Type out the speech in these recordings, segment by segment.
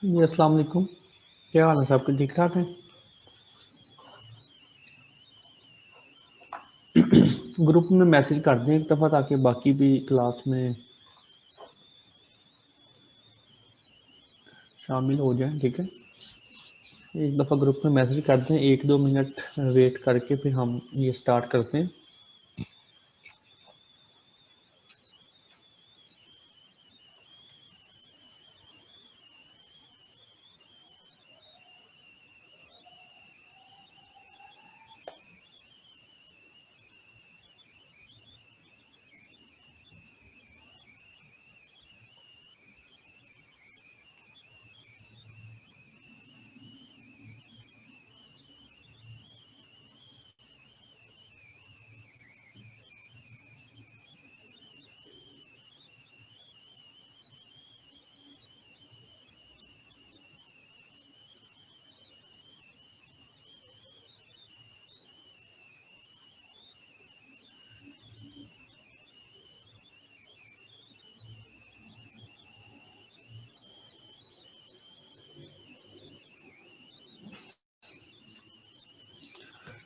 जी अस्सलाम वालेकुम। क्या हाल है, सबके ठीक ठाक हैं? ग्रुप में मैसेज कर दें एक दफ़ा ताकि बाकी भी क्लास में शामिल हो जाएं। ठीक है, एक दफ़ा ग्रुप में मैसेज कर दें, 1-2 मिनट वेट करके फिर हम ये स्टार्ट करते हैं।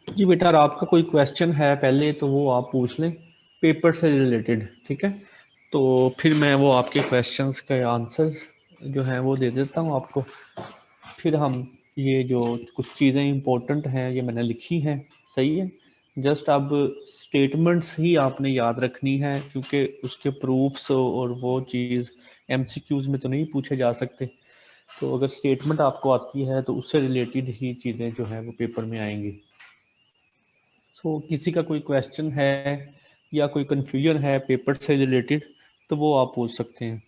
जी बेटा, अगर आपका कोई क्वेश्चन है पहले तो वो आप पूछ लें पेपर से रिलेटेड। ठीक है, तो फिर मैं वो आपके क्वेश्चंस के आंसर्स जो हैं वो दे देता हूँ आपको। फिर हम ये जो कुछ चीज़ें इंपॉर्टेंट हैं ये मैंने लिखी हैं, सही है। जस्ट अब स्टेटमेंट्स ही आपने याद रखनी है, क्योंकि उसके प्रूफ्स और वो चीज़ एमसीक्यूज में तो नहीं पूछे जा सकते। तो अगर स्टेटमेंट आपको आती है तो उससे रिलेटेड ही चीज़ें जो है वो पेपर में आएंगी। सो किसी का कोई क्वेश्चन है या कोई कन्फ्यूजन है पेपर से रिलेटेड तो वो आप पूछ सकते हैं।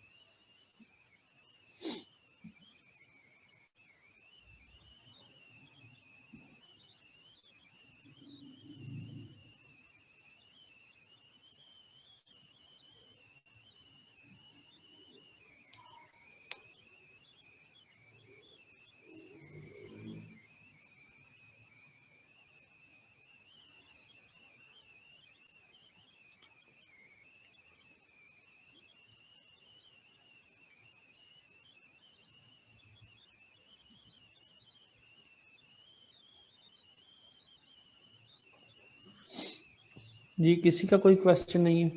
जी, किसी का कोई क्वेश्चन नहीं है?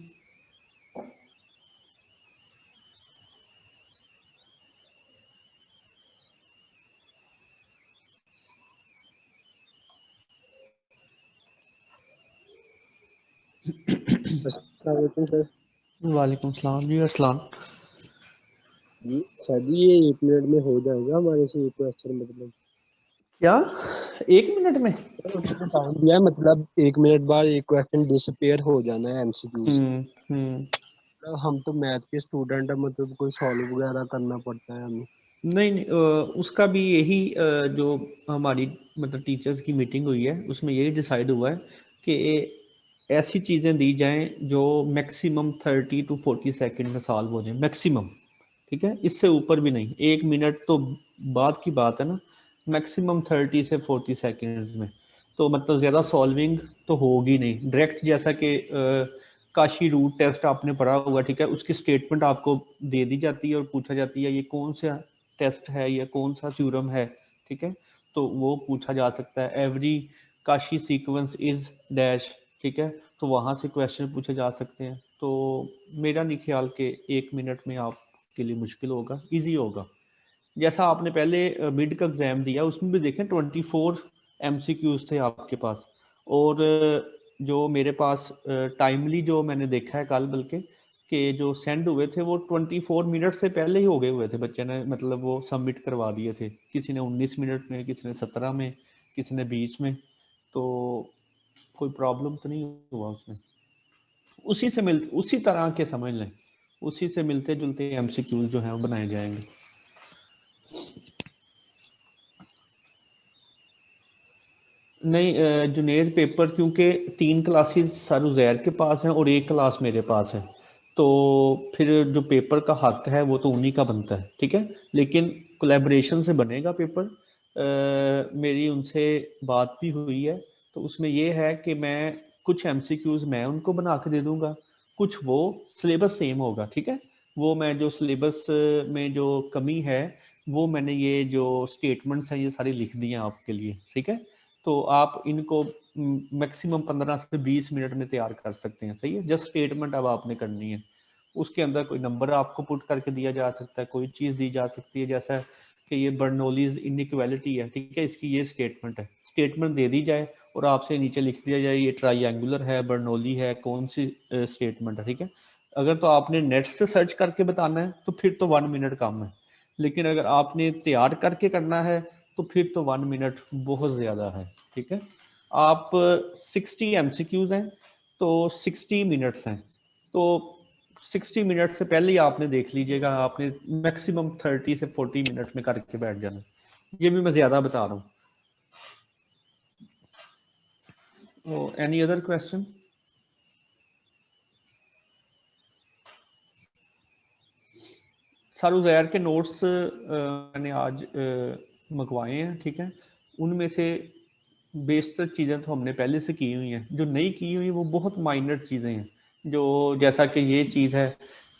अस्सलामुअलैकुम सर। वालेकुम सलाम जी। अस्सलाम। जी सर जी, ये 1 मिनट में हो जाएगा हमारे से ये क्वेश्चन? मतलब क्या 1 मिनट में? सर उसने टाइम दिया है, मतलब 1 मिनट बाद एक क्वेश्चन डिसअपेयर हो जाना है एमसीक्यूज। हम्म। हम तो मैथ के स्टूडेंट है, मतलब कोई सॉल्व वगैरह करना पड़ता है हमें। नहीं नहीं, उसका भी यही जो हमारी मतलब टीचर्स की मीटिंग हुई है उसमें यही डिसाइड हुआ है कि ऐसी चीज़ें दी जाएं जो मैक्सिमम 30 to 40 सेकंड में सॉल्व हो जाए, मैक्सिमम। ठीक है, इससे ऊपर भी नहीं। 1 मिनट तो बाद की बात है ना, मैक्सिमम 30 से 40 सेकंड में। तो मतलब ज़्यादा सॉल्विंग तो होगी नहीं डायरेक्ट, जैसा कि काशी रूट टेस्ट आपने पढ़ा होगा। ठीक है, उसकी स्टेटमेंट आपको दे दी जाती है और पूछा जाती है ये कौन सा टेस्ट है या कौन सा थ्योरम है। ठीक है, तो वो पूछा जा सकता है, every Kashi sequence is dash. ठीक है, तो वहाँ से क्वेश्चन पूछे जा सकते हैं। तो मेरा नहीं ख्याल कि 1 मिनट में आपके लिए मुश्किल होगा, इजी होगा। जैसा आपने पहले मिड का एग्जाम दिया उसमें भी देखें 24 MCQs थे आपके पास। और जो मेरे पास टाइमली जो मैंने देखा है कल, बल्कि कि जो सेंड हुए थे वो 24 मिनट से पहले ही हो गए हुए थे, बच्चे ने मतलब वो सबमिट करवा दिए थे। किसी ने 19 मिनट में, किसी ने 17 में, किसी ने 20 में। तो कोई प्रॉब्लम तो नहीं हुआ उसमें। उसी तरह के समझ लें, उसी से मिलते जुलते एमसीक्यूज जो हैं वो बनाए जाएंगे। नहीं, जुनेद पेपर क्योंकि 3 क्लासेस सर उज़ैर के पास हैं और एक क्लास मेरे पास है, तो फिर जो पेपर का हक है वो तो उन्हीं का बनता है। ठीक है, लेकिन कोलैबोरेशन से बनेगा पेपर। मेरी उनसे बात भी हुई है, तो उसमें ये है कि मैं कुछ एमसीक्यूज मैं उनको बना के दे दूंगा, कुछ वो सिलेबस सेम होगा। ठीक है, वो मैं जो सिलेबस में जो कमी है वो मैंने ये जो स्टेटमेंट्स हैं ये सारी लिख दी हैं आपके लिए, ठीक है। तो आप इनको मैक्सिमम 15 से 20 मिनट में तैयार कर सकते हैं, सही है। जस्ट स्टेटमेंट अब आपने करनी है, उसके अंदर कोई नंबर आपको पुट करके दिया जा सकता है, कोई चीज़ दी जा सकती है, जैसा कि ये बर्नौलीज इनइक्वालिटी है, ठीक है, इसकी ये स्टेटमेंट है, स्टेटमेंट दे दी जाए और आपसे नीचे लिख दिया जाए ये ट्राइंगुलर है, बर्नौली है, कौन सी स्टेटमेंट है, ठीक है। अगर तो आपने नेट से सर्च करके बताना है तो फिर तो 1 मिनट कम है, लेकिन अगर आपने तैयार करके करना है तो फिर तो 1 मिनट बहुत ज़्यादा है, ठीक है। आप 60 MCQs हैं तो 60 मिनट्स हैं, तो 60 मिनट से पहले ही आपने देख लीजिएगा, आपने मैक्सिमम 30 से 40 मिनट में करके बैठ जाना, ये भी मैं ज़्यादा बता रहा हूँ। Any other question? Sir Uzair के नोट्स मैंने आज मंगवाए हैं, ठीक है। उनमें से बेशतर चीज़ें तो हमने पहले से की हुई हैं, जो नहीं की हुई वो बहुत माइनर चीज़ें हैं, जो जैसा कि ये चीज़ है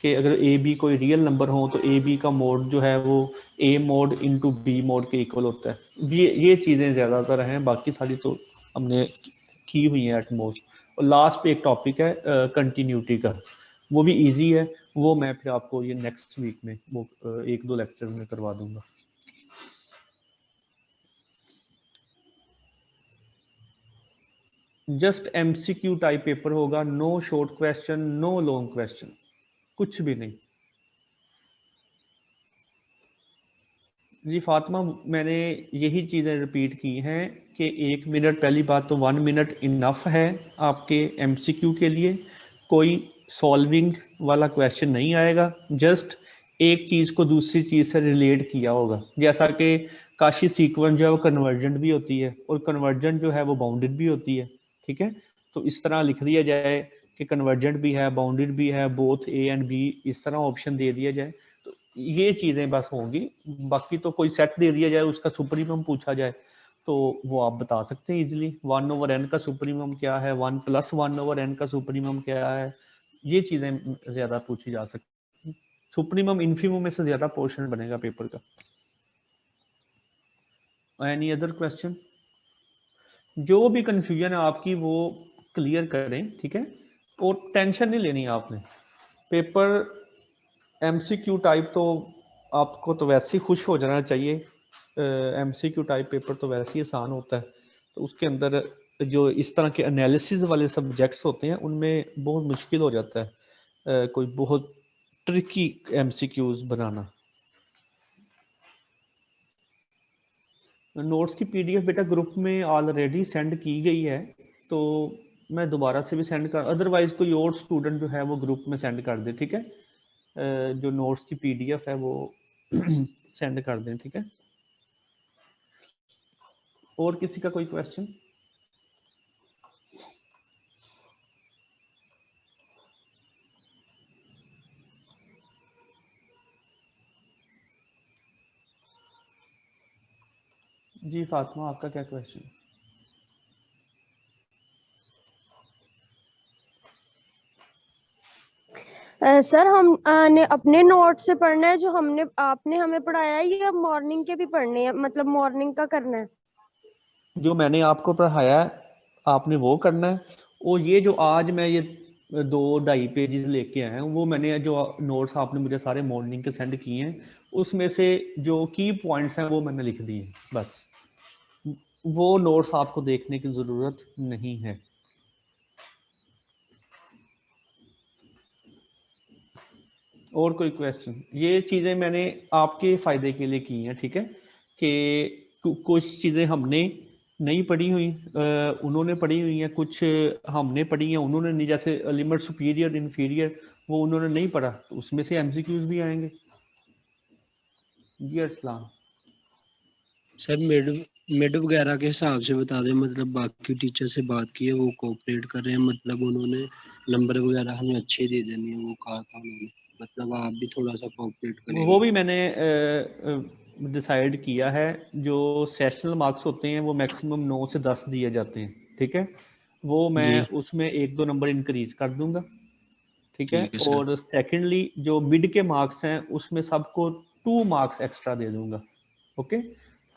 कि अगर ए बी कोई रियल नंबर हो तो ए बी का मोड जो है वो ए मोड इंटू बी मोड के इक्वल होता है, ये चीज़ें ज़्यादातर हैं, बाकी सारी तो हमने की हुई हैं एट मोस्ट। और लास्ट पे एक टॉपिक है कंटिन्यूटी का, वो भी इजी है, वो मैं फिर आपको ये नेक्स्ट वीक में वो 1-2 लेक्चर में करवा दूंगा। जस्ट MCQ टाइप पेपर होगा, no short question, no long question, कुछ भी नहीं। जी फातिमा, मैंने यही चीज़ें रिपीट की हैं कि 1 मिनट, पहली बात तो 1 मिनट इनफ है आपके MCQ के लिए, कोई सॉल्विंग वाला क्वेश्चन नहीं आएगा, जस्ट एक चीज़ को दूसरी चीज़ से रिलेट किया होगा, जैसा कि काशी सीक्वेंस जो है वो कन्वर्जेंट भी होती है और कन्वर्जेंट जो है वो बाउंडेड भी होती है, ठीक है। तो इस तरह लिख दिया जाए कि कन्वर्जेंट भी है, बाउंडेड भी है, बोथ ए एंड बी, इस तरह ऑप्शन दे दिया जाए, तो ये चीज़ें बस होंगी। बाकी तो कोई सेट दे दिया जाए, उसका सुप्रीमम पूछा जाए तो वो आप बता सकते हैं इजीली, 1/n का सुप्रीमम क्या है, 1+1/n का सुप्रीमम क्या है, ये चीज़ें ज़्यादा पूछी जा सकती हैं। सुप्रीमम इन्फीमम में से ज़्यादा पोर्शन बनेगा पेपर का। Any other question? जो भी कंफ्यूजन है आपकी वो क्लियर करें, ठीक है, और टेंशन नहीं लेनी आपने। पेपर MCQ टाइप तो आपको तो वैसे ही खुश हो जाना चाहिए, MCQ टाइप पेपर तो वैसे ही आसान होता है, तो उसके अंदर जो इस तरह के एनालिसिस वाले सब्जेक्ट्स होते हैं उनमें बहुत मुश्किल हो जाता है कोई बहुत ट्रिकी MCQs बनाना। नोट्स की PDF बेटा ग्रुप में ऑलरेडी सेंड की गई है, तो मैं दोबारा से भी सेंड कर, अदरवाइज कोई और स्टूडेंट जो है वो ग्रुप में सेंड कर दे, ठीक है। जो नोट्स की PDF है वो सेंड कर दें, ठीक है। और किसी का कोई क्वेश्चन? जी फातिमा, आपका क्या क्वेश्चन? सर हम ने अपने नोट से पढ़ना है जो हमने आपने हमें पढ़ाया है, या मॉर्निंग के भी पढ़ने हैं, मतलब मॉर्निंग का करना है? जो मैंने आपको पढ़ाया है आपने वो करना है, और ये जो आज मैं ये 2-2.5 पेजेस लेके आया हूँ, वो मैंने जो नोट्स आपने मुझे सारे मॉर्निंग के सेंड किए हैं उसमें से जो की पॉइंट्स हैं वो मैंने लिख दिए, बस वो नोट्स आपको देखने की ज़रूरत नहीं है। और कोई क्वेश्चन? ये चीज़ें मैंने आपके फ़ायदे के लिए की हैं, ठीक है, कि कुछ चीज़ें हमने नहीं पढ़ी हुई, उन्होंने पढ़ी हुई हैं, कुछ हमने पढ़ी हैं उन्होंने नहीं, जैसे लिमिट सुपीरियर इन्फीरियर वो उन्होंने नहीं पढ़ा, तो उसमें से MCQs भी आएंगे। जी अर्सलान। सर मिड वगैरह के हिसाब से बता दें, मतलब बाकी टीचर से बात की है, वो कोऑपरेट कर रहे हैं, मतलब उन्होंने नंबर वगैरह हमें अच्छे दे देने हैं, वो कहा था उन्होंने, मतलब आप भी थोड़ा सा कोऑपरेट वो करेंगे। भी मैंने डिसाइड किया है, जो सेशनल मार्क्स होते हैं वो मैक्सिमम 9 से 10 दिए जाते हैं, ठीक है, वो मैं जी उसमें 1-2 नंबर इंक्रीज कर दूंगा, ठीक है। ठीक है सर। और सेकेंडली जो मिड के मार्क्स हैं उसमें सबको 2 मार्क्स एक्स्ट्रा दे दूंगा। ओके,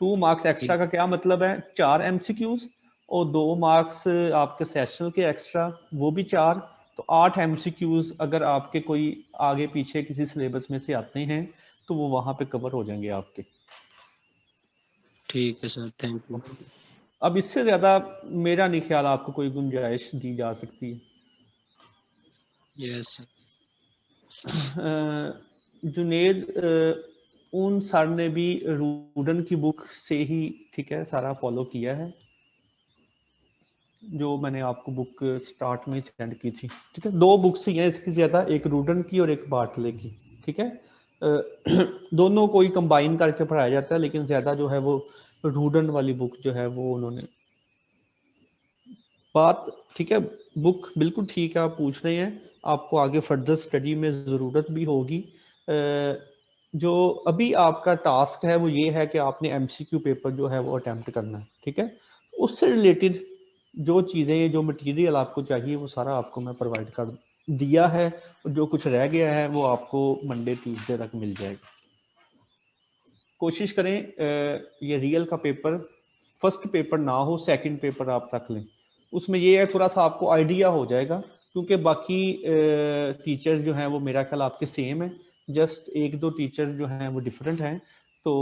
2 मार्क्स एक्स्ट्रा का क्या मतलब है, 4 एमसीक्यूज और 2 मार्क्स आपके सेशनल के एक्स्ट्रा, वो भी 4, तो 8 एमसीक्यूज अगर आपके कोई आगे पीछे किसी सिलेबस में से आते हैं तो वो वहां पे कवर हो जाएंगे आपके। ठीक है सर, थैंक यू। अब इससे ज्यादा मेरा नहीं ख्याल आपको कोई गुंजाइश दी जा सकती है। Yes sir. जुनेद, उन सर ने भी रूडन की बुक से ही ठीक है सारा फॉलो किया है, जो मैंने आपको बुक स्टार्ट में सेंड की थी। ठीक है, 2 बुक्स ही हैं इसकी ज्यादा, एक रूडन की और एक बार्टले की। ठीक है, दोनों को ही कंबाइन करके पढ़ाया जाता है, लेकिन ज्यादा जो है वो रूडन वाली बुक जो है वो उन्होंने बात। ठीक है, बुक बिल्कुल ठीक है, आप पूछ रहे हैं, आपको आगे फर्दर स्टडी में ज़रूरत भी होगी। जो अभी आपका टास्क है वो ये है कि आपने एमसीक्यू पेपर जो है वो अटेम्प्ट करना है। ठीक है, उससे रिलेटेड जो चीज़ें, जो मटेरियल आपको चाहिए वो सारा आपको मैं प्रोवाइड कर दिया है, और जो कुछ रह गया है वो आपको मंडे ट्यूसडे तक मिल जाएगा। कोशिश करें ये रियल का पेपर फर्स्ट पेपर ना हो, सेकंड पेपर आप रख लें। उसमें ये है थोड़ा सा आपको आइडिया हो जाएगा, क्योंकि बाकी टीचर्स जो हैं वो मेरा ख्याल आपके सेम है, जस्ट 1-2 टीचर्स जो हैं वो डिफरेंट हैं। तो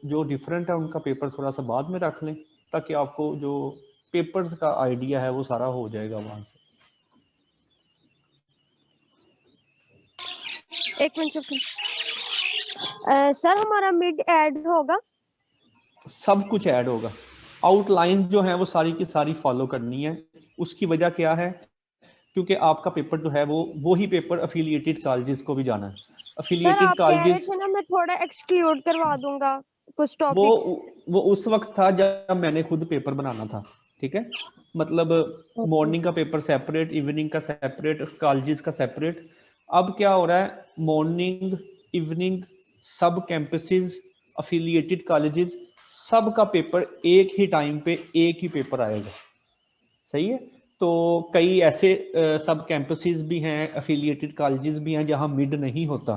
जो डिफरेंट है उनका पेपर थोड़ा सा बाद में रख लें, ताकि आपको जो पेपर्स का आइडिया है वो सारा हो जाएगा वहाँ से। एक मिनट चुप। सर हमारा मिड ऐड होगा? सब कुछ ऐड होगा, आउटलाइन जो है वो सारी की सारी फॉलो करनी है। उसकी वजह क्या है, क्योंकि आपका पेपर जो है वो ही पेपर अफिलिएटेड कॉलेजेस को भी जाना है। सर अफिलिएटेड आप कह रहे कॉलेजेस थे ना मैं थोड़ा एक्सक्लूड करवा दूंगा कुछ वो टॉपिक्स। वो उस वक्त था जब मैंने खुद पेपर बनाना था। ठीक है, मतलब मॉर्निंग का पेपर सेपरेट, इवनिंग का सेपरेट, कॉलेजेस का सेपरेट। अब क्या हो रहा है, मॉर्निंग, इवनिंग, सब कैंपसेस, अफिलिएटेड कॉलेजेस, सब का पेपर एक ही टाइम पे एक ही पेपर आएगा। सही है, तो कई ऐसे सब कैंपसेस भी हैं, अफिलिएटेड कॉलेजेस भी हैं जहां मिड नहीं होता।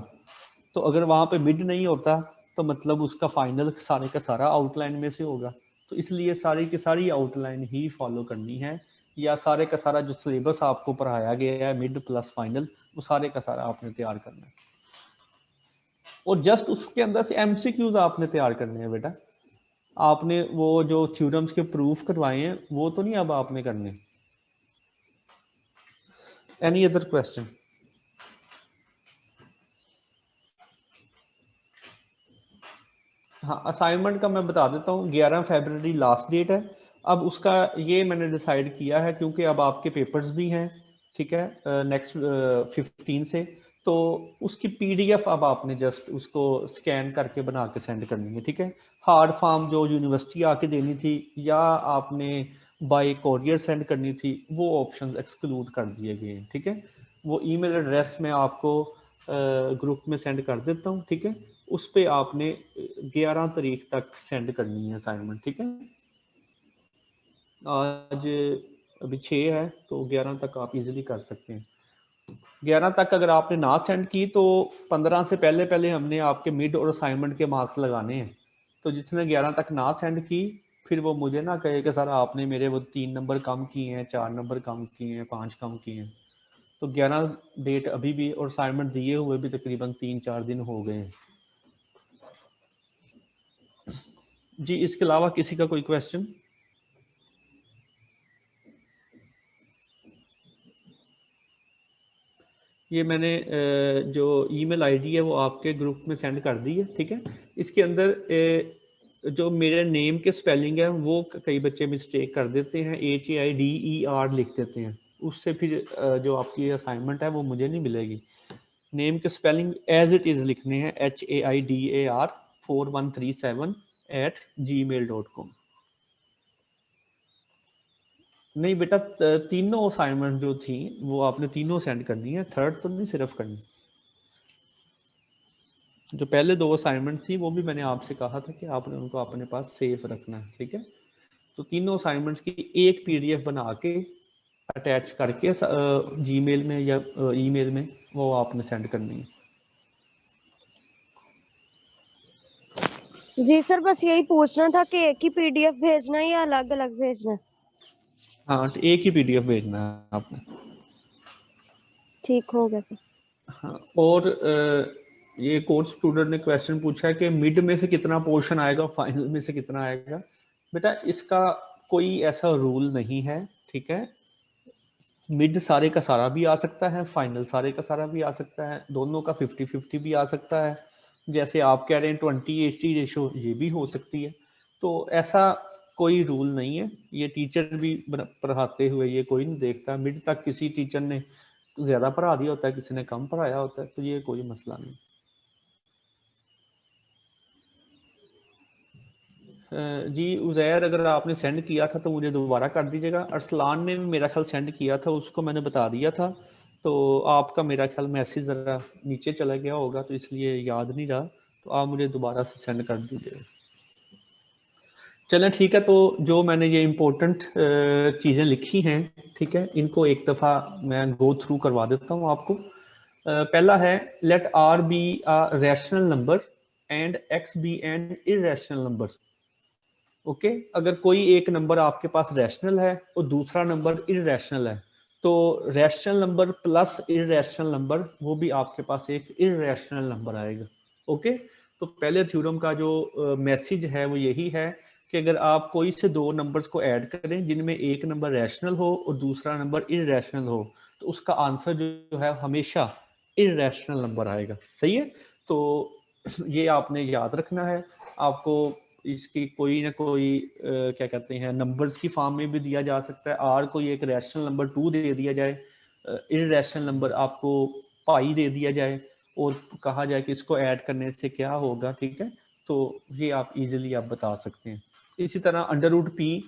तो अगर वहां पे मिड नहीं होता तो मतलब उसका फाइनल सारे का सारा आउटलाइन में से होगा। तो इसलिए सारी की सारी आउटलाइन ही फॉलो करनी है, या सारे का सारा जो सिलेबस आपको पढ़ाया गया है मिड प्लस फाइनल, वो सारे का सारा आपने तैयार करना है। और जस्ट उसके अंदर से एमसीक्यूज आपने तैयार करने हैं बेटा। आपने वो जो थ्योरम्स के प्रूफ करवाए हैं वो तो नहीं अब आपने करने। Any other question? हाँ, असाइनमेंट का मैं बता देता हूँ, 11 फरवरी लास्ट डेट है। अब उसका ये मैंने डिसाइड किया है क्योंकि अब आपके पेपर्स भी हैं। ठीक है, नेक्स्ट 15 से, तो उसकी पीडीएफ अब आपने जस्ट उसको स्कैन करके बना के सेंड करनी है। ठीक है, हार्ड फॉर्म जो यूनिवर्सिटी आके देनी थी या आपने बाय कोरियर सेंड करनी थी, वो ऑप्शंस एक्सक्लूड कर दिए गए हैं। ठीक है, वो ईमेल एड्रेस मैं आपको ग्रुप में सेंड कर देता हूँ। ठीक है, उस पर आपने 11 तारीख तक सेंड करनी है असाइनमेंट। ठीक है, आज अभी 6 है तो 11 तक आप इजीली कर सकते हैं। 11 तक अगर आपने ना सेंड की तो 15 से पहले पहले हमने आपके मिड और असाइनमेंट के मार्क्स लगाने हैं। तो जिसने 11 तक ना सेंड की, फिर वो मुझे ना कहे कि सर आपने मेरे वो 3 नंबर कम किए हैं, 4 नंबर कम किए हैं, 5 कम किए हैं। तो 11 डेट अभी भी, और असाइनमेंट दिए हुए भी तकरीबन 3-4 दिन हो गए हैं। जी, इसके अलावा किसी का कोई क्वेश्चन? ये मैंने जो ईमेल आईडी है वो आपके ग्रुप में सेंड कर दी है। ठीक है, इसके अंदर जो मेरे नेम के स्पेलिंग है वो कई बच्चे मिस्टेक कर देते हैं, HAIDER लिख देते हैं, उससे फिर जो आपकी असाइनमेंट है वो मुझे नहीं मिलेगी। नेम के स्पेलिंग एज इट इज़ लिखने हैं, HAIDAR4137@gmail.com। नहीं बेटा, तीनों असाइनमेंट जो थी वो आपने तीनों सेंड करनी है, थर्ड तो नहीं सिर्फ करनी। जो पहले 2 असाइनमेंट थी वो भी मैंने आपसे कहा था कि आपने उनको अपने पास सेफ रखना है। ठीक है, तो तीनों असाइनमेंट्स की एक पीडीएफ बना के अटैच करके जीमेल में या ईमेल में वो आपने सेंड करनी है। जी सर, बस यही पूछना था कि एक ही पीडीएफ भेजना है या अलग अलग भेजना है? हाँ, तो एक ही पीडीएफ भेजना है आपने। ठीक हो गया सर। हाँ, और ये कोर्स स्टूडेंट ने क्वेश्चन पूछा है कि मिड में से कितना पोर्शन आएगा, फाइनल में से कितना आएगा। बेटा इसका कोई ऐसा रूल नहीं है, ठीक है। मिड सारे का सारा भी आ सकता है, फाइनल सारे का सारा भी आ सकता है, दोनों का 50-50 भी आ सकता है। जैसे आप कह रहे हैं 20-80 रेशो, ये भी हो सकती है। तो ऐसा कोई रूल नहीं है, ये टीचर भी पढ़ाते हुए ये कोई नहीं देखता। मिड तक किसी टीचर ने ज़्यादा पढ़ा दिया होता है, किसी ने कम पढ़ाया होता है, तो ये कोई मसला नहीं। जी उज़ैर, अगर आपने सेंड किया था तो मुझे दोबारा कर दीजिएगा। अरसलान ने भी मेरा ख्याल सेंड किया था, उसको मैंने बता दिया था। तो आपका मेरा ख्याल मैसेज ज़रा नीचे चला गया होगा, तो इसलिए याद नहीं रहा। तो आप मुझे दोबारा से सेंड कर दीजिएगा। चलें ठीक है, तो जो मैंने ये इम्पोर्टेंट चीज़ें लिखी हैं, ठीक है, इनको एक दफ़ा मैं गो थ्रू करवा देता हूँ आपको। पहला है let R be a rational number and X be an irrational number. Okay, अगर कोई एक नंबर आपके पास रैशनल है और दूसरा नंबर इररेशनल है, तो rational number plus irrational number, वो भी आपके पास एक इररेशनल नंबर आएगा। ओके, तो पहले थ्योरम का जो मैसेज है वो यही है कि अगर आप कोई से दो नंबर्स को ऐड करें जिनमें एक नंबर रैशनल हो और दूसरा नंबर इररेशनल हो, तो उसका आंसर जो है हमेशा इररेशनल नंबर आएगा। सही है, तो ये आपने याद रखना है। आपको इसकी कोई ना कोई क्या कहते हैं, नंबर्स की फॉर्म में भी दिया जा सकता है। आर को एक रैशनल नंबर 2 दे दिया जाए, इररेशनल नंबर आपको पाई दे दिया जाए और कहा जाए कि इसको ऐड करने से क्या होगा, ठीक है। तो ये आप इजीली आप बता सकते हैं। इसी तरह अंडर रूट पी,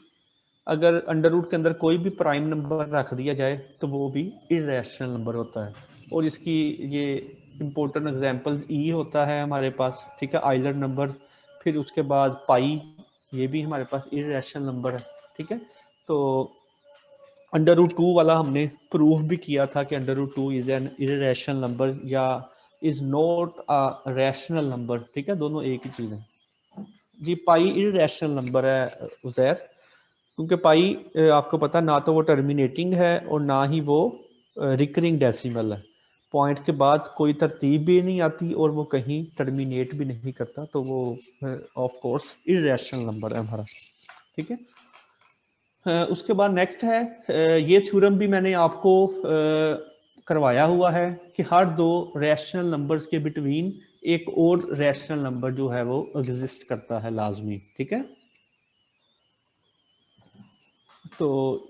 अगर अंडर रूट के अंदर कोई भी प्राइम नंबर रख दिया जाए तो वो भी इररेशनल नंबर होता है। और इसकी ये इम्पोर्टेंट एग्जांपल ई होता है हमारे पास, ठीक है, आइलर नंबर। फिर उसके बाद पाई, ये भी हमारे पास इररेशनल नंबर है, ठीक है। तो अंडर रूट 2 वाला हमने प्रूफ भी किया था कि under root 2 is an irrational number या is not a rational number, ठीक है, दोनों एक ही चीज़ है। जी पाई इररेशनल नंबर है उज़ैर, क्योंकि पाई आपको पता ना तो वो टर्मिनेटिंग है और ना ही वो रिकरिंग डेसिमल है। पॉइंट के बाद कोई तरतीब भी नहीं आती और वो कहीं टर्मिनेट भी नहीं करता, तो वो ऑफ कोर्स इररेशनल नंबर है हमारा, ठीक है। उसके बाद नेक्स्ट है, ये थ्योरम भी मैंने आपको करवाया हुआ है कि हर दो रैशनल नंबर्स के बिटवीन एक और रैशनल नंबर जो है वो एग्जिस्ट करता है लाजमी, ठीक है। तो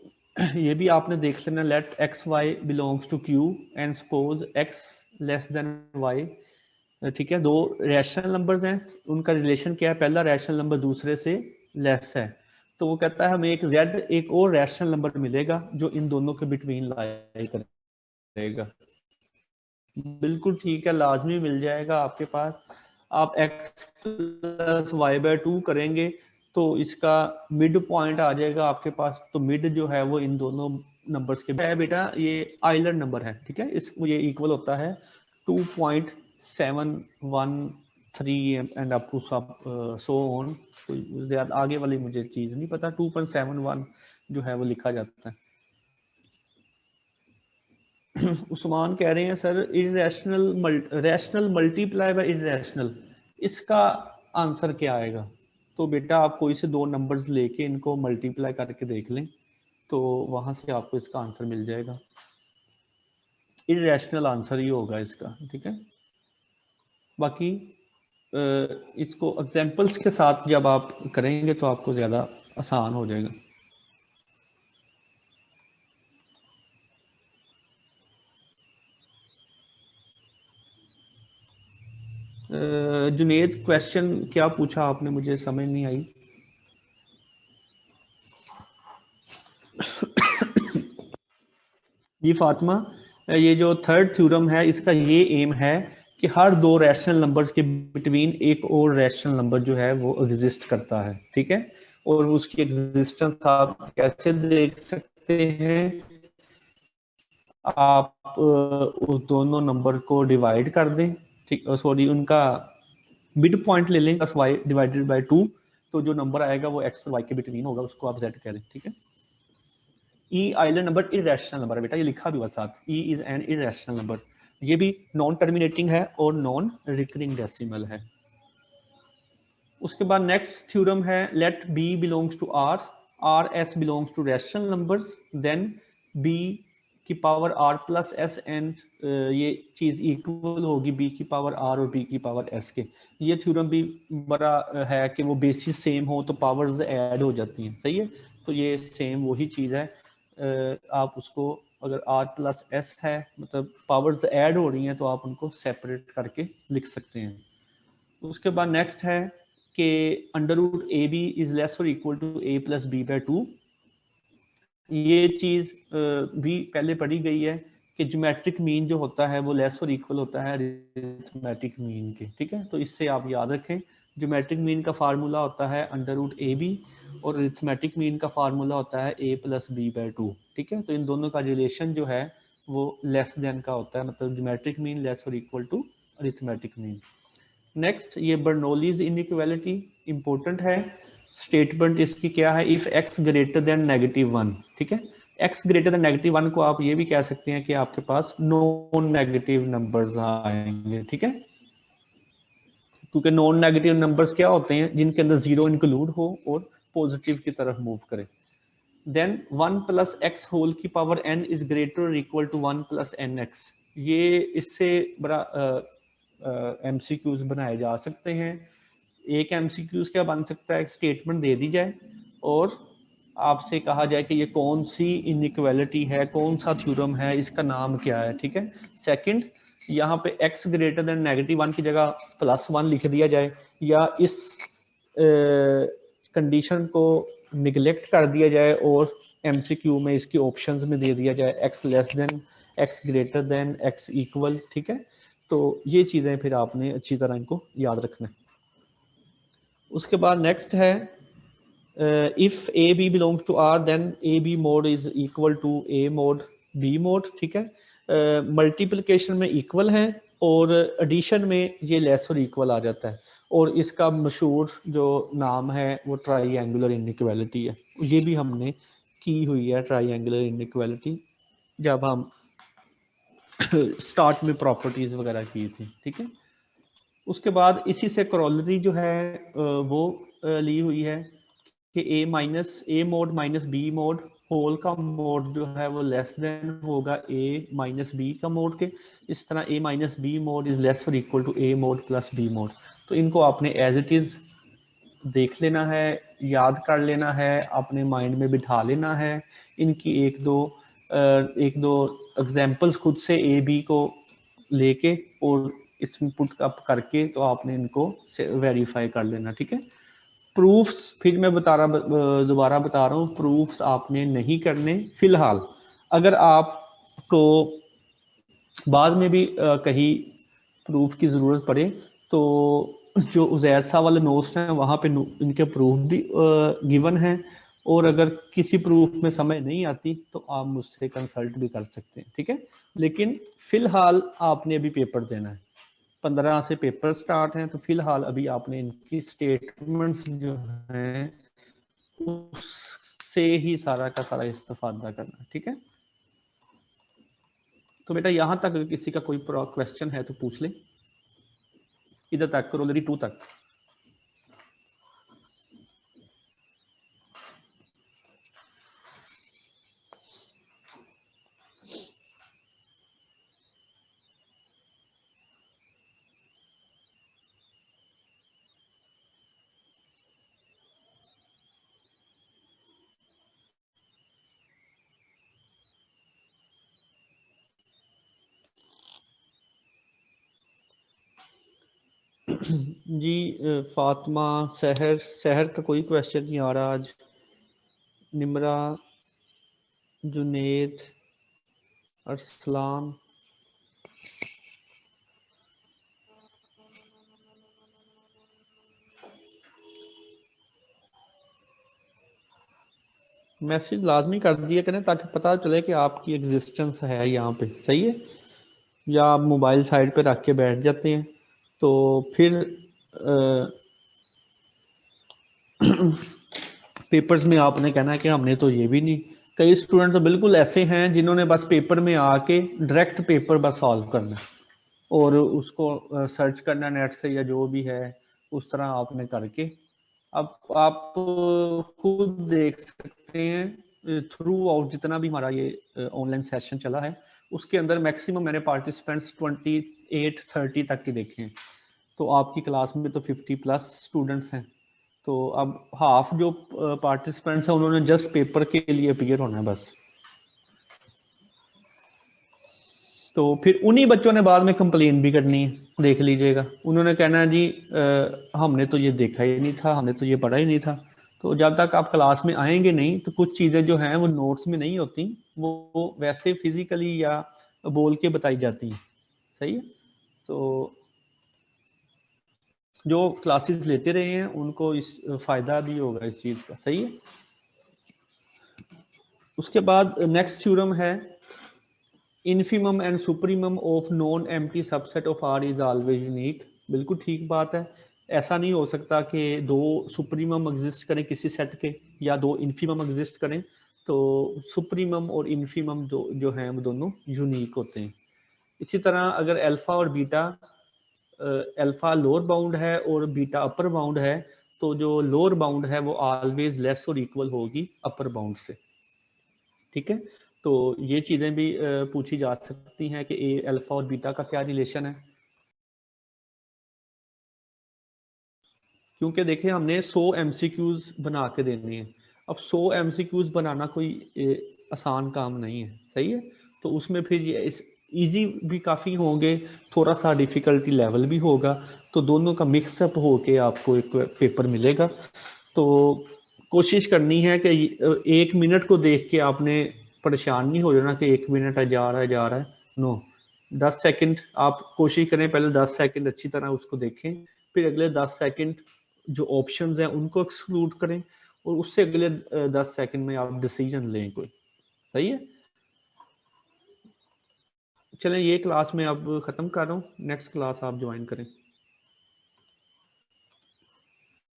ये भी आपने देख लेना, let X Y belongs to Q and suppose X less than Y, ठीक है। दो रैशनल नंबर्स हैं, उनका रिलेशन क्या है, पहला रैशनल नंबर दूसरे से लेस है, तो वो कहता है हमें एक जेड एक और रैशनल नंबर मिलेगा जो इन दोनों के बिटवीन लाई करेगा। बिल्कुल ठीक है, लाजमी मिल जाएगा आपके पास। आप x प्लस वाई बाय 2 करेंगे तो इसका मिड पॉइंट आ जाएगा आपके पास। तो मिड जो है वो इन दोनों नंबर्स के है बेटा, ये आइलर नंबर है, ठीक है। इसको ये इक्वल होता है 2.713 एंड अप टू सब सो ऑन। ज्यादा आगे वाली मुझे चीज़ नहीं पता, 2.71 जो है वो लिखा जाता है। उस्मान कह रहे हैं sir rational multiply by irrational, इसका आंसर क्या आएगा। तो बेटा आप कोई से दो नंबर्स लेके इनको मल्टीप्लाई करके देख लें, तो वहां से आपको इसका आंसर मिल जाएगा। इररेशनल आंसर ही होगा इसका, ठीक है। बाकी इसको एग्जांपल्स के साथ जब आप करेंगे तो आपको ज़्यादा आसान हो जाएगा। जुनेद, क्वेश्चन क्या पूछा आपने, मुझे समझ नहीं आई। जी फातिमा, ये जो थर्ड थ्योरम है इसका ये एम है कि हर दो रैशनल नंबर्स के बिटवीन एक और रैशनल नंबर जो है वो एग्जिस्ट करता है, ठीक है। और उसकी एग्जिस्टेंस आप कैसे देख सकते हैं, आप उस दोनों नंबर को डिवाइड कर दें, ठीक, सॉरी उनका मिड पॉइंट ले लें प्लस वाई डिवाइडेड बाय 2, तो जो नंबर आएगा वो एक्स और वाई के बिटवीन होगा, उसको आप जेड कह दें, ठीक है। ई आइलर नंबर इरेशनल नंबर है बेटा, ये लिखा भी हुआ साथ, E is an irrational number, ये भी नॉन टर्मिनेटिंग है और नॉन रिकरिंग डेसिमल है। उसके बाद नेक्स्ट थ्योरम है let B belongs to R, R S belongs to rational numbers, then B की power R plus S and ये चीज़ इक्वल होगी बी की पावर आर और बी की पावर एस के। ये थ्योरम भी बड़ा है कि वो बेसिस सेम हो तो पावर्स ऐड हो जाती हैं, सही है। तो ये सेम वही चीज़ है, आप उसको अगर आर प्लस एस है मतलब पावर्स ऐड हो रही हैं तो आप उनको सेपरेट करके लिख सकते हैं। उसके बाद नेक्स्ट है कि under root A B is less और equal to A plus B by 2। ये चीज़ भी पहले पढ़ी गई है कि ज्योमेट्रिक मीन जो होता है वो लेस और इक्वल होता है अरिथमेटिक मीन के, ठीक है। तो इससे आप याद रखें, ज्योमेट्रिक मीन का फार्मूला होता है अंडर रूट ए बी और अरिथमेटिक मीन का फार्मूला होता है ए प्लस बी बाय 2, ठीक है। तो इन दोनों का रिलेशन जो है वो लेस देन का होता है, मतलब ज्योमेट्रिक मीन लेस और equal to arithmetic mean. Next ये बर्नौलीज इनइक्वालिटी इंपॉर्टेंट है, स्टेटमेंट इसकी क्या है, इफ एक्स ग्रेटर देन -1, ठीक है। एक्स ग्रेटर देन -1 को आप ये भी कह सकते हैं कि आपके पास नॉन नेगेटिव नंबर्स आएंगे, ठीक है। क्योंकि नॉन नेगेटिव नंबर्स क्या होते हैं, जिनके अंदर जीरो इंक्लूड हो और पॉजिटिव की तरफ मूव करे। देन 1 प्लस एक्स होल की पावर n इज ग्रेटर और equal to 1 plus N X. ये इससे बड़ा MCQs बनाए जा सकते हैं। एक MCQs क्या बन सकता है, स्टेटमेंट दे दी जाए और आपसे कहा जाए कि ये कौन सी इनइक्वालिटी है, कौन सा थ्योरम है, इसका नाम क्या है, ठीक है। सेकंड, यहाँ पे x ग्रेटर देन -1 की जगह +1 लिख दिया जाए, या इस कंडीशन को निगलेक्ट कर दिया जाए और MCQ में इसकी ऑप्शंस में दे दिया जाए x less than, x greater than, x equal, ठीक है। तो ये चीज़ें फिर आपने अच्छी तरह इनको याद रखना है। उसके बाद नेक्स्ट है if A B belongs to R then A B mod is equal to A mod B mod, ठीक है। मल्टीप्लिकेशन में इक्वल है और एडिशन में ये लेस और इक्वल आ जाता है, और इसका मशहूर जो नाम है वो ट्राइएंगुलर इनइक्वालिटी है। ये भी हमने की हुई है ट्राइएंगुलर इनइक्वालिटी जब हम स्टार्ट में प्रॉपर्टीज वगैरह की थी, ठीक है। उसके बाद इसी से करोलरी जो है वो ली हुई है कि A mod minus B mod whole का मोड जो है वो लेस देन होगा ए माइनस बी का मोड के। इस तरह A minus B mod is less और equal to A mod plus B mod. तो इनको आपने एज इट इज देख लेना है, याद कर लेना है, अपने माइंड में बिठा लेना है। इनकी एक दो एग्जाम्पल्स खुद से ए बी को लेके और इसमें पुट अप करके तो आपने इनको वेरीफाई कर लेना, ठीक है। प्रूफ्स फिर मैं दोबारा बता रहा हूँ, प्रूफ्स आपने नहीं करने फिलहाल। अगर आपको बाद में भी कहीं प्रूफ की ज़रूरत पड़े तो जो उज़ैर साहब वाले नोट्स हैं वहाँ पे इनके प्रूफ भी गिवन हैं, और अगर किसी प्रूफ में समझ नहीं आती तो आप मुझसे कंसल्ट भी कर सकते हैं, ठीक है। लेकिन फिलहाल आपने अभी पेपर देना है, 15 से पेपर स्टार्ट हैं, तो फिलहाल अभी आपने इनकी स्टेटमेंट्स जो हैं उससे ही सारा का सारा इस्तेफादा करना है, ठीक है। तो बेटा यहाँ तक अगर किसी का कोई क्वेश्चन है तो पूछ ले, इधर तक करोलरी 2 तक। जी फातिमा, सहर का कोई क्वेश्चन नहीं आ रहा आज। निमरा, जुनेद, अरसलान, मैसेज लाजमी कर दिया करें ताकि पता चले कि आपकी एग्जिस्टेंस है यहाँ पे, सही है। या आप मोबाइल साइड पे रख के बैठ जाते हैं तो फिर पेपर्स में आपने कहना है कि हमने तो ये भी नहीं, कई स्टूडेंट तो बिल्कुल ऐसे हैं जिन्होंने बस पेपर में आके डायरेक्ट पेपर बस सॉल्व करना है और उसको सर्च करना नेट से या जो भी है उस तरह आपने करके। अब आप खुद देख सकते हैं थ्रू आउट जितना भी हमारा ये ऑनलाइन सेशन चला है उसके अंदर मैक्सिमम मैंने पार्टिसिपेंट्स 28-30 तक के देखे हैं। तो आपकी क्लास में तो 50+ स्टूडेंट्स हैं, तो अब हाफ जो पार्टिसिपेंट्स हैं उन्होंने जस्ट पेपर के लिए अपीयर होना है बस। तो फिर उन्हीं बच्चों ने बाद में कंप्लेन भी करनी है, देख लीजिएगा, उन्होंने कहना है जी हमने तो ये देखा ही नहीं था, हमने तो ये पढ़ा ही नहीं था। तो जब तक आप क्लास में आएंगे नहीं तो कुछ चीज़ें जो हैं वो नोट्स में नहीं होती, वो वैसे फिजिकली या बोल के बताई जाती हैं। सही है, तो जो क्लासेस लेते रहे हैं उनको इस फायदा भी होगा इस चीज़ का। सही है, उसके बाद नेक्स्ट थ्योरम है infimum and supremum of non empty subset of R is always unique. बिल्कुल ठीक बात है, ऐसा नहीं हो सकता कि दो सुप्रीमम एग्जिस्ट करें किसी सेट के या दो इन्फीमम एग्जिस्ट करें, तो सुप्रीमम और इन्फीमम जो हैं वो दोनों यूनिक होते हैं। इसी तरह अगर अल्फा और बीटा, अल्फा लोअर बाउंड है और बीटा अपर बाउंड है, तो जो लोअर बाउंड है वो ऑलवेज लेस और इक्वल होगी अपर बाउंड से। ठीक है, तो ये चीज़ें भी पूछी जा सकती हैं कि ए अल्फा और बीटा का क्या रिलेशन है, क्योंकि देखिए हमने 100 MCQs बना के देने हैं। अब 100 MCQs बनाना कोई आसान काम नहीं है। सही है, तो उसमें फिर ये ईजी भी काफ़ी होंगे, थोड़ा सा डिफ़िकल्टी लेवल भी होगा, तो दोनों का मिक्सअप होके आपको एक पेपर मिलेगा। तो कोशिश करनी है कि 1 मिनट को देख के आपने परेशान नहीं हो जाना कि 1 मिनट जा रहा है। नो, 10 सेकंड आप कोशिश करें, पहले 10 सेकंड अच्छी तरह उसको देखें, फिर अगले 10 सेकंड जो ऑप्शंस हैं उनको एक्सक्लूड करें और उससे अगले 10 सेकंड में आप डिसीजन लें कोई। सही है, चलें ये क्लास में अब ख़त्म कर रहा हूँ, नेक्स्ट क्लास आप ज्वाइन करें।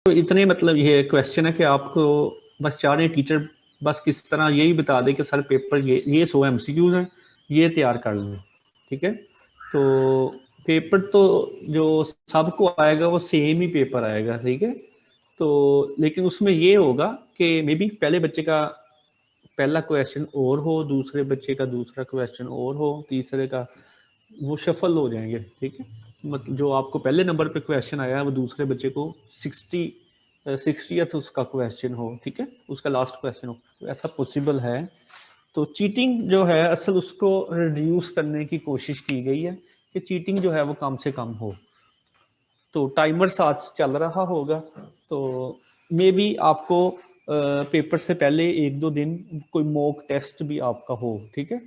तो इतने मतलब ये क्वेश्चन है कि आपको बस चाह रहे हैं टीचर बस किस तरह यही बता दे कि सर पेपर ये 100 MCQs हैं, ये तैयार कर लें। ठीक है, तो पेपर तो जो सबको आएगा वो सेम ही पेपर आएगा। ठीक है, तो लेकिन उसमें ये होगा कि मे बी पहले बच्चे का पहला क्वेश्चन और हो, दूसरे बच्चे का दूसरा क्वेश्चन और हो, तीसरे का वो शफल हो जाएंगे। ठीक है, मतलब जो आपको पहले नंबर पे क्वेश्चन आया है वो दूसरे बच्चे को 60th उसका क्वेश्चन हो। ठीक है, उसका लास्ट क्वेश्चन हो, तो ऐसा पॉसिबल है। तो चीटिंग जो है असल उसको रिड्यूस करने की कोशिश की गई है कि चीटिंग जो है वो कम से कम हो। तो टाइमर साथ चल रहा होगा, तो मे बी आपको पेपर से पहले 1-2 दिन कोई मॉक टेस्ट भी आपका हो। ठीक है,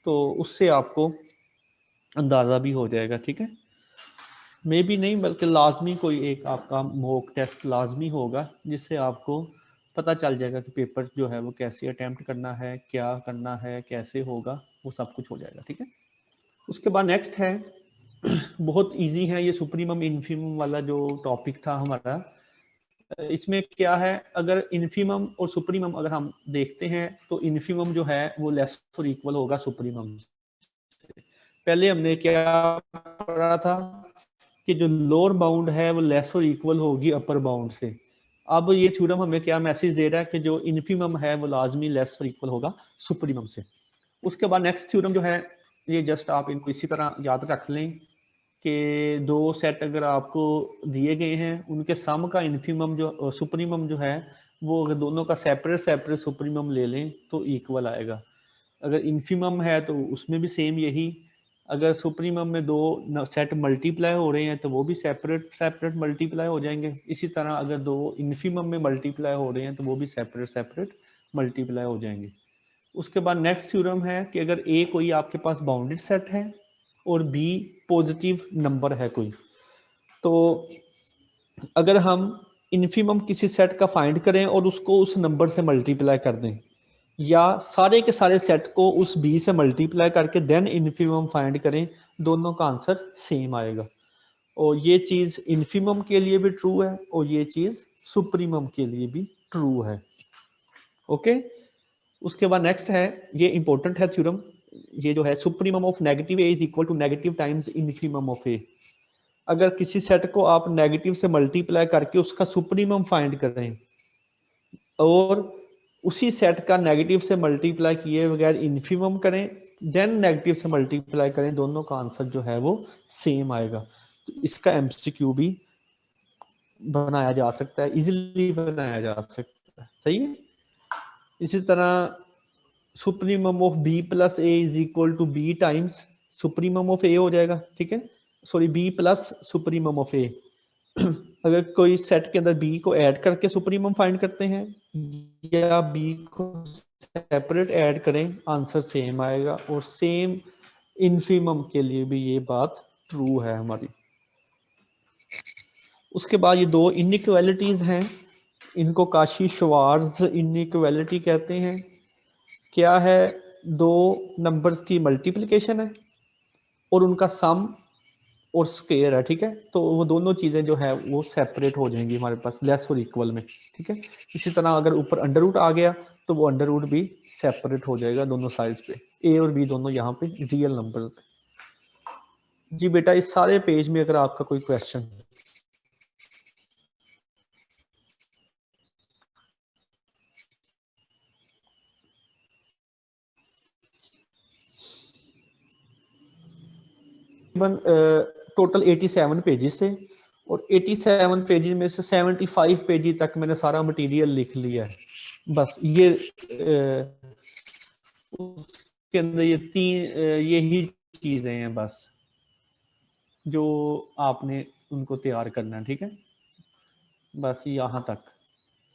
तो उससे आपको अंदाज़ा भी हो जाएगा। ठीक है, मे बी नहीं बल्कि लाजमी कोई एक आपका मॉक टेस्ट लाजमी होगा जिससे आपको पता चल जाएगा कि पेपर जो है वो कैसे अटेम्प्ट करना है, क्या करना है, कैसे होगा, वो सब कुछ हो जाएगा। ठीक है, उसके बाद नेक्स्ट है बहुत इजी है ये सुप्रीमम इन्फीमम वाला जो टॉपिक था हमारा। इसमें क्या है, अगर इन्फीमम और सुप्रीमम अगर हम देखते हैं तो इन्फीमम जो है वो लेस और इक्वल होगा सुप्रीमम से। पहले हमने क्या पढ़ा था कि जो लोअर बाउंड है वो लेस और इक्वल होगी अपर बाउंड से। अब ये थ्योरम हमें क्या मैसेज दे रहा है कि जो इन्फीमम है वो लाजमी लेस और इक्वल होगा सुप्रीमम से। उसके बाद नेक्स्ट थ्योरम जो है ये जस्ट आप इनको इसी तरह याद रख लें कि दो सेट अगर आपको दिए गए हैं उनके सम का इन्फीमम जो सुप्रीमम जो है वो अगर दोनों का सेपरेट सेपरेट सुप्रीमम ले लें तो इक्वल आएगा। अगर इन्फीमम है तो उसमें भी सेम यही, अगर सुप्रीमम में दो सेट मल्टीप्लाई हो रहे हैं तो वो भी सेपरेट सेपरेट मल्टीप्लाई हो जाएंगे। इसी तरह अगर दो इन्फीमम में मल्टीप्लाई हो रहे हैं तो वो भी सेपरेट सेपरेट मल्टीप्लाई हो जाएंगे। उसके बाद नेक्स्ट थ्योरम है कि अगर ए कोई आपके पास बाउंडेड सेट है और बी पॉजिटिव नंबर है कोई, तो अगर हम इन्फीमम किसी सेट का फाइंड करें और उसको उस नंबर से मल्टीप्लाई कर दें या सारे के सारे सेट को उस बी से मल्टीप्लाई करके देन इन्फीमम फाइंड करें, दोनों का आंसर सेम आएगा। और ये चीज़ इन्फीमम के लिए भी ट्रू है और ये चीज़ सुप्रीमम के लिए भी ट्रू है। ओके, उसके बाद नेक्स्ट है, ये इंपॉर्टेंट है थ्योरम, ये जो है supremum of negative A is equal to negative times infimum of A. अगर किसी सेट को आप नेगेटिव से मल्टीप्लाई करके उसका सुप्रीमम फाइंड कर रहे हैं और उसी सेट का नेगेटिव से मल्टीप्लाई किए बगैर इन्फीमम करें, देन नेगेटिव से मल्टीप्लाई करें, दोनों का आंसर जो है वो सेम आएगा। तो इसका एमसीक्यू भी बनाया जा सकता है, इजीली बनाया जा सकता है। सही है। इसी तरह supremum of B plus A is equal to B times supremum of A हो जाएगा। ठीक है, sorry B plus supremum of A. अगर कोई सेट के अंदर बी को ऐड करके सुप्रीमम फाइंड करते हैं या बी को सेपरेट ऐड करें, आंसर सेम आएगा। और सेम इन्फीमम के लिए भी ये बात ट्रू है हमारी। उसके बाद ये दो इनइक्वालिटीज हैं, इनको काशी श्वार्ट्ज इनइक्वालिटी कहते हैं। क्या है, दो नंबर्स की मल्टीप्लिकेशन है और उनका सम और स्क्वायर है। ठीक है, तो वो दोनों चीजें जो है वो सेपरेट हो जाएंगी हमारे पास लेस और इक्वल में। ठीक है, इसी तरह अगर ऊपर अंडर रूट आ गया तो वो अंडर रूट भी सेपरेट हो जाएगा दोनों साइड्स पे। ए और बी दोनों यहाँ पे रियल नंबर्स हैं। जी बेटा, इस सारे पेज में अगर आपका कोई क्वेश्चन टोटल 87 पेजेस थे और 87 पेजेस में से 75 पेजेस तक मैंने सारा मटेरियल लिख लिया है। बस ये उसके अंदर ये तीन यही चीजें हैं बस जो आपने उनको तैयार करना है। ठीक है, बस यहाँ तक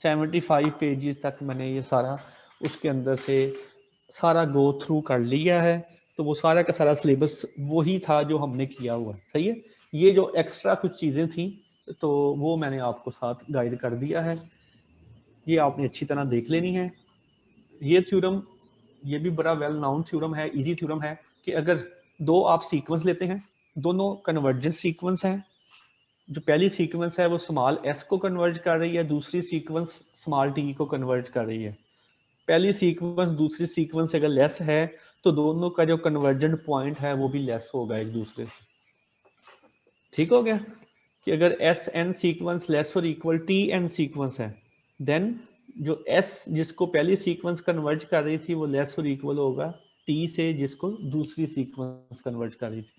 75 पेजेस तक मैंने ये सारा उसके अंदर से सारा गो थ्रू कर लिया है। तो वो सारा का सारा सिलेबस वही था जो हमने किया हुआ है। सही है, ये जो एक्स्ट्रा कुछ चीज़ें थी तो वो मैंने आपको साथ गाइड कर दिया है, ये आपने अच्छी तरह देख लेनी है। ये थ्योरम, ये भी बड़ा वेल नाउन थ्योरम है, इजी थ्योरम है कि अगर दो आप सीक्वेंस लेते हैं, दोनों कन्वर्जेंस सीक्वेंस हैं। जो पहली सीक्वेंस है वो स्मॉल एस को कन्वर्ज कर रही है, दूसरी सीक्वेंस स्मॉल टी को कन्वर्ज कर रही है। पहली सीक्वेंस दूसरी सीक्वेंस से अगर लेस है तो दोनों का जो कन्वर्जेंट पॉइंट है वो भी लेस होगा एक दूसरे से। ठीक हो गया कि अगर एस एन सीक्वेंस लेस और इक्वल टी एन सीक्वेंस है, देन जो एस जिसको पहली सीक्वेंस कन्वर्ज कर रही थी वो लेस और इक्वल होगा टी से जिसको दूसरी सीक्वेंस कन्वर्ज कर रही थी।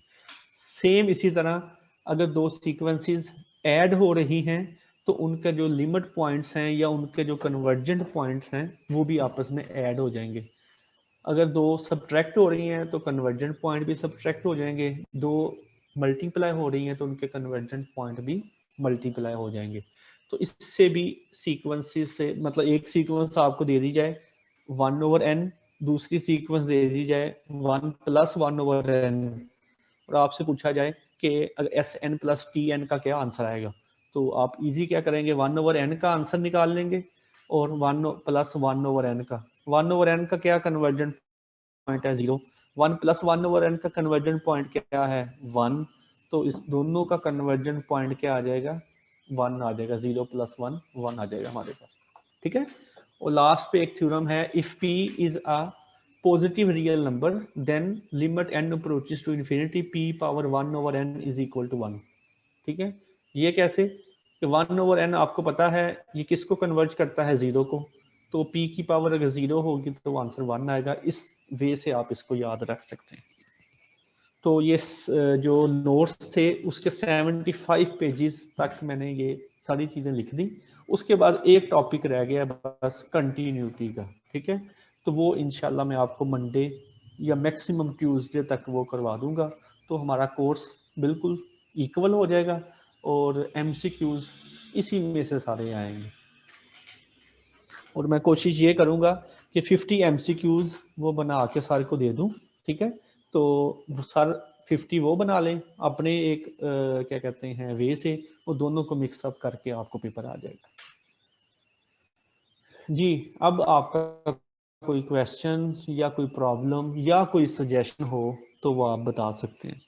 सेम इसी तरह अगर दो सीक्वेंसेस ऐड हो रही हैं तो उनके जो लिमिट पॉइंट्स हैं या उनके जो कन्वर्जेंट पॉइंट्स हैं वो भी आपस में ऐड हो जाएंगे। अगर दो सब्ट्रैक्ट हो रही हैं तो कन्वर्जेंट पॉइंट भी सब्ट्रैक्ट हो जाएंगे, दो मल्टीप्लाई हो रही हैं तो उनके कन्वर्जेंट पॉइंट भी मल्टीप्लाई हो जाएंगे। तो इससे भी सीक्वेंसेस से मतलब एक सीक्वेंस आपको दे दी जाए 1/n, दूसरी सीक्वेंस दे दी जाए 1 + 1/n और आपसे पूछा जाए कि अगर S N plus T N का क्या आंसर आएगा, तो आप इजी क्या करेंगे 1/n का आंसर निकाल लेंगे और 1 + 1/n का 1/n का क्या कन्वर्जेंट पॉइंट है 0, 1 + 1/n का कन्वर्जेंट पॉइंट क्या है 1, तो इस दोनों का कन्वर्जेंट पॉइंट क्या आ जाएगा 1 आ जाएगा, 0 + 1 1 आ जाएगा हमारे पास। ठीक है, और लास्ट पे एक थ्योरम है, if p is a positive real number then limit n approaches to infinity p⁻1/n is equal to 1। ठीक है, ये कैसे कि 1/n आपको पता है ये किसको कन्वर्ज करता है 0 को, तो p की पावर अगर 0 होगी तो आंसर 1 आएगा। इस वे से आप इसको याद रख सकते हैं। तो ये जो नोट्स थे उसके 75 पेजेस तक मैंने ये सारी चीज़ें लिख दी। उसके बाद एक टॉपिक रह गया बस कंटिन्यूटी का। ठीक है, तो वो इंशाल्लाह मैं आपको मंडे या मैक्सिमम ट्यूसडे तक वो करवा दूंगा, तो हमारा कोर्स बिल्कुल इक्वल हो जाएगा और एमसीक्यूज इसी में से सारे आएंगे। और मैं कोशिश ये करूंगा कि 50 एमसीक्यूज वो बना के सारे को दे दूं। ठीक है, तो सर 50 वो बना लें अपने एक क्या कहते हैं वे से, वो दोनों को मिक्सअप करके आपको पेपर आ जाएगा। जी, अब आपका कोई क्वेश्चन या कोई प्रॉब्लम या कोई सजेशन हो तो वो आप बता सकते हैं।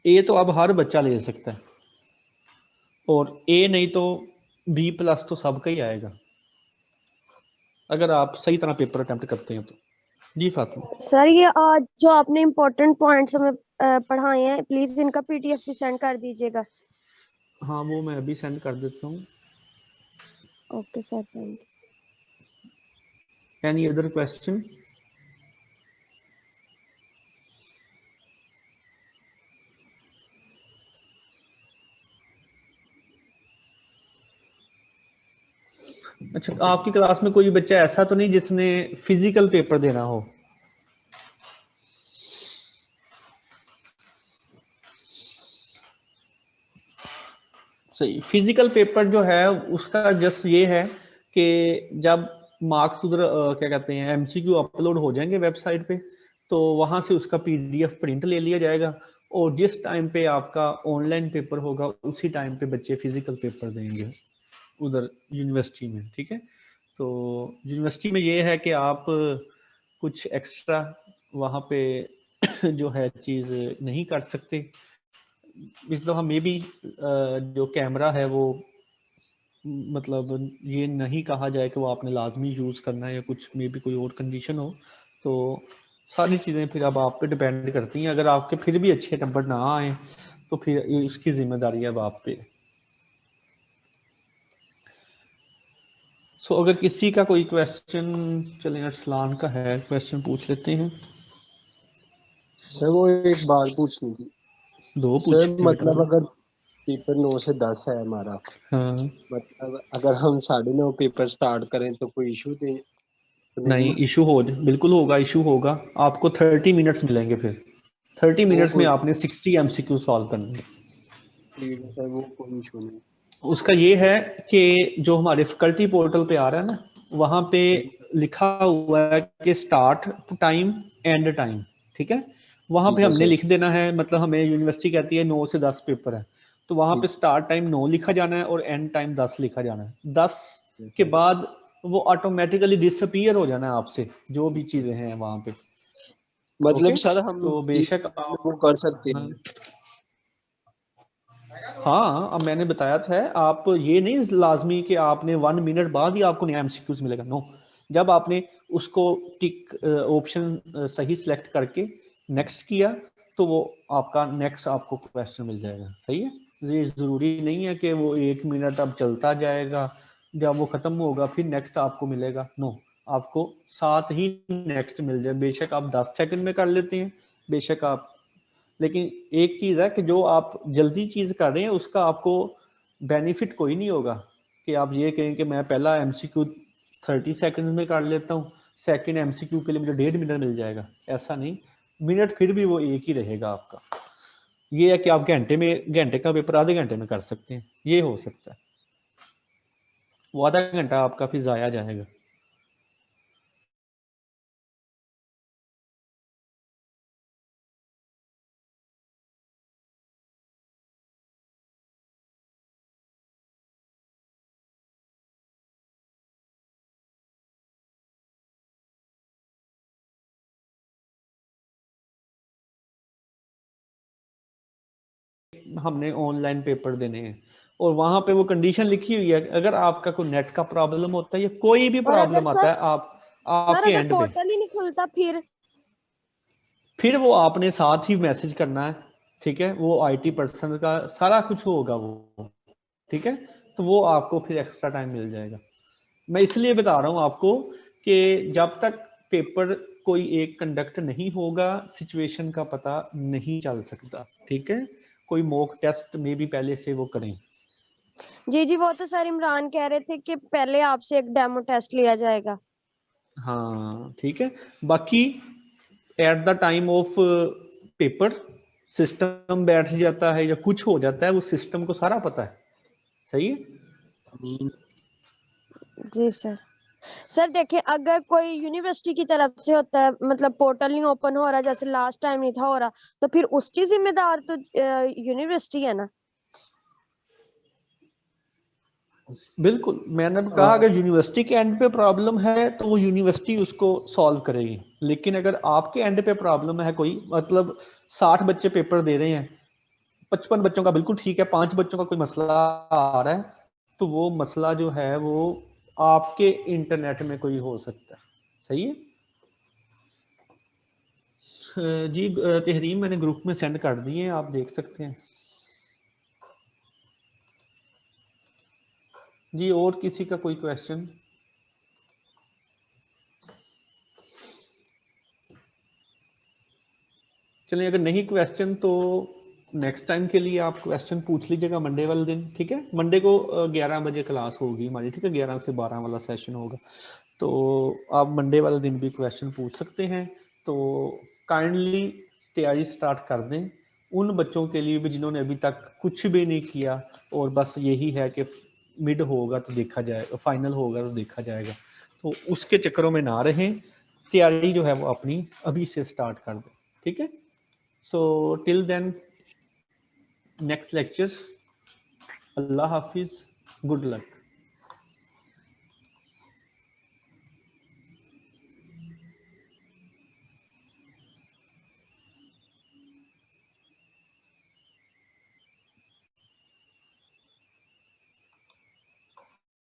ए तो अब हर बच्चा ले सकता है, और ए नहीं तो B+ तो सबका ही आएगा अगर आप सही तरह पेपर अटेम्प्ट करते हैं तो। जी फातिमा। सर ये आज जो आपने इम्पोर्टेंट पॉइंट्स हमें पढ़ाए हैं, प्लीज इनका PDF भी सेंड कर दीजिएगा। हाँ वो मैं अभी सेंड कर देता हूँ। Okay sir, thank any other question? अच्छा, आपकी क्लास में कोई बच्चा ऐसा तो नहीं जिसने फिजिकल पेपर देना हो? सही। फिजिकल पेपर जो है उसका जस्ट ये है कि जब मार्क्स उधर क्या कहते हैं MCQ अपलोड हो जाएंगे वेबसाइट पे, तो वहां से उसका PDF प्रिंट ले लिया जाएगा, और जिस टाइम पे आपका ऑनलाइन पेपर होगा उसी टाइम पे बच्चे फिजिकल पेपर देंगे उधर यूनिवर्सिटी में। ठीक है, तो यूनिवर्सिटी में ये है कि आप कुछ एक्स्ट्रा वहाँ पे जो है चीज़ नहीं कर सकते। इस दफ़ा मे बी जो कैमरा है वो मतलब ये नहीं कहा जाए कि वो आपने लाजमी यूज़ करना है, या कुछ मे बी कोई और कंडीशन हो, तो सारी चीज़ें फिर अब आप पे डिपेंड करती हैं। अगर आपके फिर भी अच्छे नंबर ना आए तो फिर उसकी जिम्मेदारी अब आप पे। सो अगर किसी का कोई क्वेश्चन, चलें अरसलान का है, क्वेश्चन पूछ लेते हैं। सर वो एक बात पूछनी थी दो सर, पूछे बेटा, मतलब दो। अगर पेपर 9 से 10 है हमारा, हाँ, मतलब अगर हम 9:30 पेपर स्टार्ट करें तो कोई इशू तो नहीं नहीं होगा? इशू हो, बिल्कुल होगा, इशू होगा। आपको 30 मिनट्स मिलेंगे, फिर 30 वो मिनट्स में कोई आपने 60 MCQ सॉल्व करने हैं। ठीक है सर, वो कोई इशू नहीं। उसका ये है कि जो हमारे फैकल्टी पोर्टल पे आ रहा है ना, वहाँ पे लिखा हुआ है कि स्टार्ट टाइम, एंड टाइम। ठीक है, वहाँ पे ठीक है हमने सर। लिख देना है, मतलब हमें यूनिवर्सिटी कहती है 9 से 10 पेपर है, तो वहाँ पे ठीक स्टार्ट टाइम 9 लिखा जाना है और एंड टाइम 10 लिखा जाना है। 10 है के सर। बाद वो ऑटोमेटिकली डिसअपीयर हो जाना है आपसे, जो भी चीज़ें हैं वहाँ पे। मतलब ओके, सर हम तो 30 बेशक मिनट में आप, वो कर सकते हाँ, हैं? हाँ अब मैंने बताया था, आप ये नहीं लाजमी कि आपने 1 मिनट बाद ही आपको नया MCQs मिलेगा। नो, जब आपने उसको टिक ऑप्शन सही सिलेक्ट करके नेक्स्ट किया तो वो आपका नेक्स्ट आपको क्वेश्चन मिल जाएगा। सही है, ये ज़रूरी नहीं है कि वो 1 मिनट अब चलता जाएगा, जब वो ख़त्म होगा फिर नेक्स्ट आपको मिलेगा। नो, आपको साथ ही नेक्स्ट मिल जाए, बेशक आप 10 सेकंड में कर लेते हैं, बेशक आप, लेकिन एक चीज़ है कि जो आप जल्दी चीज़ कर रहे हैं उसका आपको बेनिफिट कोई नहीं होगा कि आप ये कहें कि मैं पहला MCQ 30 सेकंड में कर लेता हूँ, सेकंड MCQ के लिए मुझे 1.5 मिनट मिल जाएगा। ऐसा नहीं, मिनट फिर भी वो एक ही रहेगा आपका। ये है कि आप घंटे का पेपर आधे घंटे में कर सकते हैं, ये हो सकता है। वो आधा घंटा आपका फिर ज़ाया जाएगा। हमने ऑनलाइन पेपर देने हैं और वहां पे वो कंडीशन लिखी हुई है, अगर आपका कोई नेट का प्रॉब्लम होता है या कोई भी और अगर प्रॉब्लम आता सर, है आप आपके अगर एंड पे, पोर्टल ही नहीं खुलता फिर वो आपने साथ ही मैसेज करना है। ठीक है, वो IT पर्सन का सारा कुछ होगा वो। ठीक है, तो वो आपको फिर एक्स्ट्रा टाइम मिल जाएगा। मैं इसलिए बता रहा हूँ आपको कि जब तक पेपर कोई एक कंडक्ट नहीं होगा सिचुएशन का पता नहीं चल सकता। ठीक है, कोई मॉक टेस्ट में भी पहले से वो करें। जी जी, वो तो सर इमरान कह रहे थे कि पहले आपसे एक डेमो टेस्ट लिया जाएगा। हाँ ठीक है, बाकी at the time of paper system बैठ जाता है या कुछ हो जाता है, वो सिस्टम को सारा पता है। सही है। जी सर। सर देखिए, अगर कोई यूनिवर्सिटी की तरफ से होता है, मतलब पोर्टल नहीं ओपन हो रहा, जैसे लास्ट टाइम नहीं था हो रहा, तो फिर उसकी जिम्मेदार तो यूनिवर्सिटी है ना? बिल्कुल, मैंने कहा अगर यूनिवर्सिटी के एंड पे प्रॉब्लम है तो वो यूनिवर्सिटी उसको सॉल्व करेगी, लेकिन अगर आपके एंड पे प्रॉब्लम है कोई, मतलब 60 बच्चे पेपर दे रहे हैं 55 बच्चों का बिल्कुल ठीक है, 5 बच्चों का कोई मसला आ रहा है तो वो मसला जो है वो आपके इंटरनेट में कोई हो सकता है। सही है जी। तहरीम मैंने ग्रुप में सेंड कर दी है, आप देख सकते हैं जी। और किसी का कोई क्वेश्चन? चलिए अगर नहीं क्वेश्चन तो नेक्स्ट टाइम के लिए आप क्वेश्चन पूछ लीजिएगा मंडे वाले दिन, ठीक है। मंडे को 11 बजे क्लास होगी हमारी, ठीक है, 11 से 12 वाला सेशन होगा, तो आप मंडे वाले दिन भी क्वेश्चन पूछ सकते हैं। तो काइंडली तैयारी स्टार्ट कर दें उन बच्चों के लिए भी जिन्होंने अभी तक कुछ भी नहीं किया और बस यही है कि मिड होगा तो देखा जाएगा, फाइनल होगा तो देखा जाएगा, तो उसके चक्करों में ना रहें, तैयारी जो है वो अपनी अभी से स्टार्ट कर दें, ठीक है। So till then, next lectures. Allah Hafiz. Good luck.